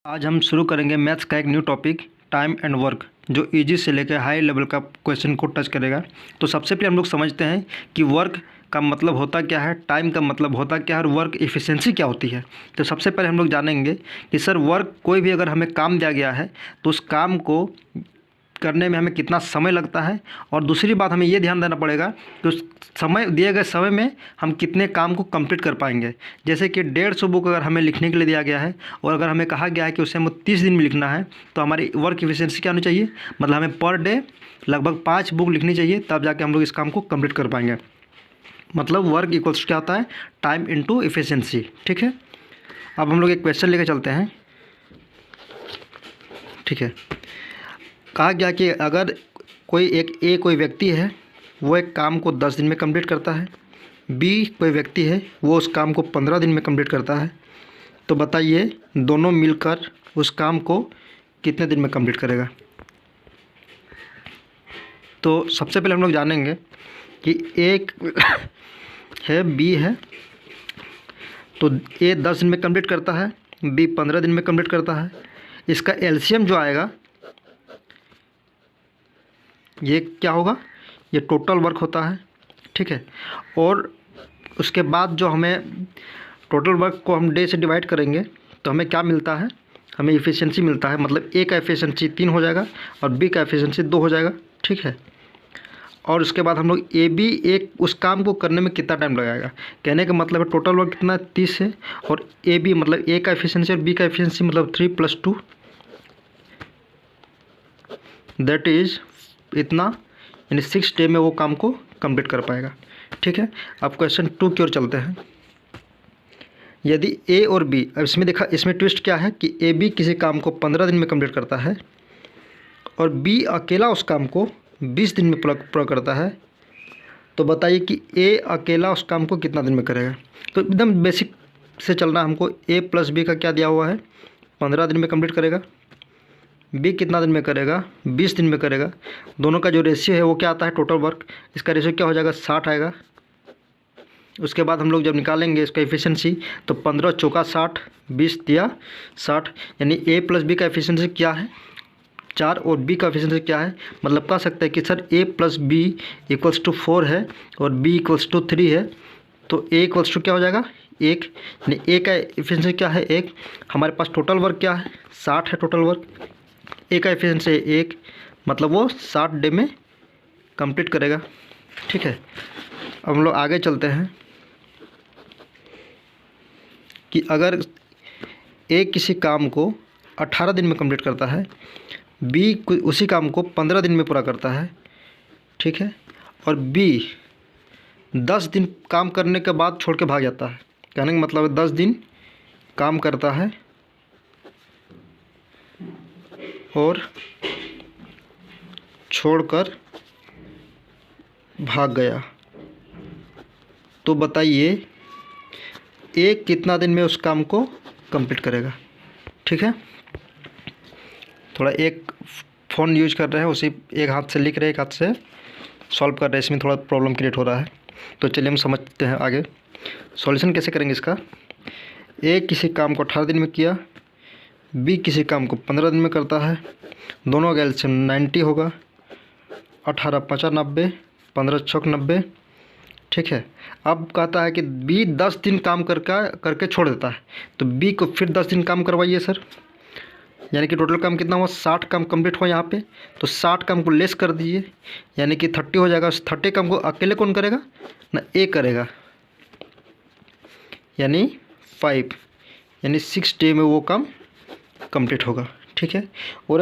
आज हम शुरू करेंगे मैथ्स का एक new topic time and work, जो इजी से लेकर हाई लेवल का क्वेश्चन को टच करेगा। तो सबसे पहले हम लोग समझते हैं कि वर्क का मतलब होता क्या है, टाइम का मतलब होता क्या है और वर्क एफिशिएंसी क्या होती है। तो सबसे पहले हम लोग जानेंगे कि सर वर्क कोई भी अगर हमें काम दिया गया है तो उस काम को करने में हमें कितना समय लगता है, और दूसरी बात हमें ये ध्यान देना पड़ेगा कि उस समय दिए गए समय में हम कितने काम को कंप्लीट कर पाएंगे। जैसे कि 150 बुक अगर हमें लिखने के लिए दिया गया है और अगर हमें कहा गया है कि उसे हमें 30 दिन में लिखना है, तो हमारी वर्क एफिशिएंसी क्या होनी चाहिए, मतलब हमें पर डे लगभग 5 बुक लिखनी चाहिए, तब जाके हम लोग इस काम को कंप्लीट कर पाएंगे। मतलब वर्क इक्वल्स क्या होता है, टाइम इंटू एफिशिएंसी। ठीक है, अब हम लोग एक क्वेश्चन लेकर चलते हैं। ठीक है, कहा गया कि अगर कोई व्यक्ति है, वो एक काम को 10 दिन में कंप्लीट करता है, बी कोई व्यक्ति है वो उस काम को 15 दिन में कंप्लीट करता है, तो बताइए दोनों मिलकर उस काम को कितने दिन में कंप्लीट करेगा। तो सबसे पहले हम लोग जानेंगे कि एक है बी है, तो ए 10 दिन में कंप्लीट करता है, बी 15 दिन में कंप्लीट करता है। इसका एलसीएम जो आएगा ये क्या होगा, ये टोटल वर्क होता है। ठीक है, और उसके बाद जो हमें टोटल वर्क को हम डे से डिवाइड करेंगे तो हमें क्या मिलता है, हमें एफिशिएंसी मिलता है। मतलब ए का एफिशिएंसी 3 हो जाएगा और बी का एफिशिएंसी 2 हो जाएगा। ठीक है, और उसके बाद हम लोग ए बी एक उस काम को करने में कितना टाइम लगाएगा, कहने का मतलब है टोटल वर्क कितना 30 है, और ए बी मतलब ए का एफिशिएंसी और बी का एफिशिएंसी मतलब 3 + 2 दैट इज़ इतना, यानी 6 डे में वो काम को कंप्लीट कर पाएगा। ठीक है, अब क्वेश्चन 2 की ओर चलते हैं। यदि ए और बी, अब इसमें देखा, इसमें ट्विस्ट क्या है कि ए बी किसी काम को 15 दिन में कंप्लीट करता है और बी अकेला उस काम को 20 दिन में पूरा करता है, तो बताइए कि ए अकेला उस काम को कितना दिन में करेगा। तो एकदम बेसिक से चलना हमको, ए प्लस बी का क्या दिया हुआ है, 15 दिन में कंप्लीट करेगा, बी कितना दिन में करेगा, 20 दिन में करेगा। दोनों का जो रेशियो है वो क्या आता है, टोटल वर्क, इसका रेशियो क्या हो जाएगा, 60 आएगा। उसके बाद हम लोग जब निकालेंगे इसका एफिशिएंसी, तो 15 चौका 60, 20 दिया 60, यानी ए प्लस बी का एफिशिएंसी क्या है, 4, और बी का एफिशिएंसी क्या है। मतलब कह सकते हैं कि sir A plus B equals to 4 है और बी इक्वल्स टू 3 है, तो ए इक्वल्स टू क्या हो जाएगा, 1, यानी ए का एफिशिएंसी क्या है, 1। हमारे पास टोटल वर्क क्या है, 60 है टोटल वर्क, ए का एफिशिएंसी 1, मतलब वो 60 डे में कंप्लीट करेगा। ठीक है, अब हम लोग आगे चलते हैं कि अगर ए किसी काम को 18 दिन में कंप्लीट करता है, बी उसी काम को 15 दिन में पूरा करता है। ठीक है, और बी 10 दिन काम करने के बाद छोड़ के भाग जाता है, कहने का मतलब है 10 दिन काम करता है और छोड़कर भाग गया, तो बताइए ए कितना दिन में उस काम को कंप्लीट करेगा। ठीक है, थोड़ा एक फ़ोन यूज कर रहे हैं, उसी एक हाथ से लिख रहे हैं, एक हाथ से सॉल्व कर रहे हैं, इसमें थोड़ा प्रॉब्लम क्रिएट हो रहा है। तो चलिए हम समझते हैं आगे सॉल्यूशन कैसे करेंगे इसका। ए किसी काम को 18 दिन में किया, बी किसी काम को 15 दिन में करता है, दोनों का एलसीएम 90 होगा, 18 × 5 = 90, 15 × 6 = 90। ठीक है, अब कहता है कि बी 10 दिन काम करके छोड़ देता है, तो बी को फिर 10 दिन काम करवाइए सर, यानी कि टोटल काम कितना हुआ, 60 काम कंप्लीट हुआ यहाँ पे, तो 60 काम को लेस कर दीजिए, यानी कि 30 हो जाएगा। उस 30 काम को अकेले कौन करेगा ना, ए करेगा, यानी 5, यानी 6 डे में वो काम कंप्लीट होगा। ठीक है, और